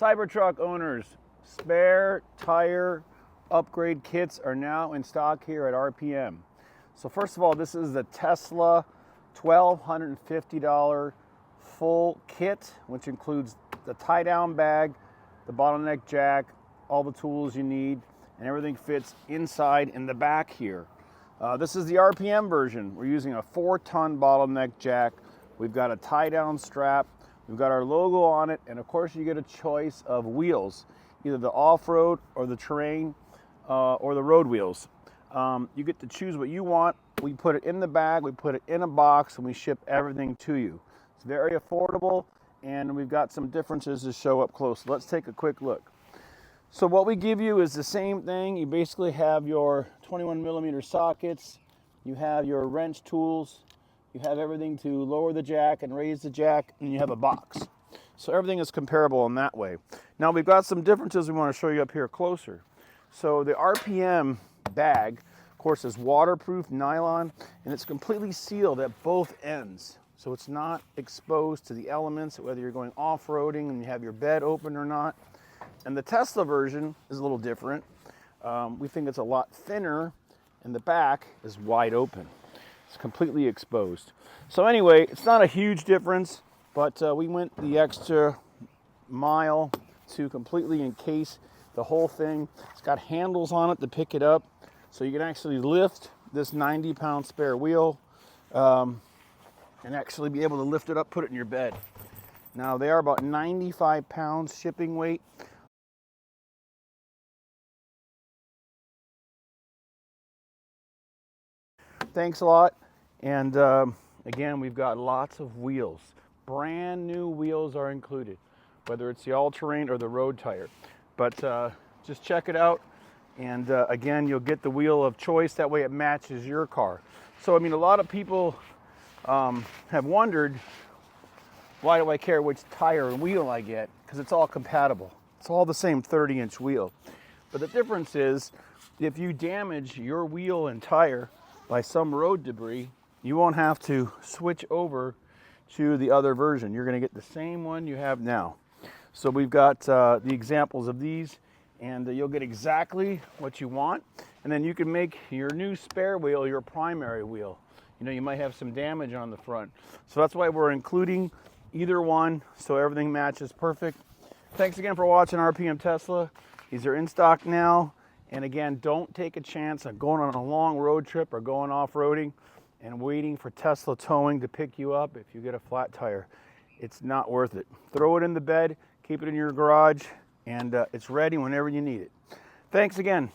Cybertruck owners, spare tire upgrade kits are now in stock here at RPM. So first of all, this is the Tesla $1,250 full kit, which includes the tie-down bag, the bottleneck jack, all the tools you need, and everything fits inside in the back here. This is the RPM version. We're using a 4-ton bottleneck jack. We've got a tie-down strap. We've got our logo on it, and of course you get a choice of wheels, either the off-road or the terrain or the road wheels. You get to choose what you want. We put it in the bag, we put it in a box, and we ship everything to you. It's very affordable, and we've got some differences to show up close. Let's take a quick look. So what we give you is the same thing. You basically have your 21mm sockets, you have your wrench tools, you have everything to lower the jack and raise the jack, and you have a box. So everything is comparable in that way. Now we've got some differences we want to show you up here closer. So the RPM bag, of course, is waterproof nylon, and it's completely sealed at both ends. So it's not exposed to the elements, whether you're going off-roading and you have your bed open or not. And the Tesla version is a little different. We think it's a lot thinner, and the back is wide open. It's completely exposed. So anyway, it's not a huge difference, but we went the extra mile to completely encase the whole thing. It's got handles on it to pick it up, so you can actually lift this 90-pound spare wheel and actually be able to lift it up, put it in your bed. Now they are about 95 pounds shipping weight. Thanks a lot. And again, we've got lots of wheels. Brand new wheels are included, whether it's the all-terrain or the road tire. But just check it out. And again, you'll get the wheel of choice. That way it matches your car. So, I mean, a lot of people have wondered, why do I care which tire and wheel I get? Because it's all compatible. It's all the same 30-inch wheel. But the difference is, if you damage your wheel and tire by some road debris, you won't have to switch over to the other version. You're going to get the same one you have now. So we've got the examples of these, and you'll get exactly what you want. And then you can make your new spare wheel your primary wheel. You know, you might have some damage on the front. So that's why we're including either one, so everything matches perfect. Thanks again for watching RPM Tesla. These are in stock now. And again, don't take a chance on going on a long road trip or going off-roading and waiting for Tesla towing to pick you up if you get a flat tire. It's not worth it. Throw it in the bed, keep it in your garage, and it's ready whenever you need it. Thanks again.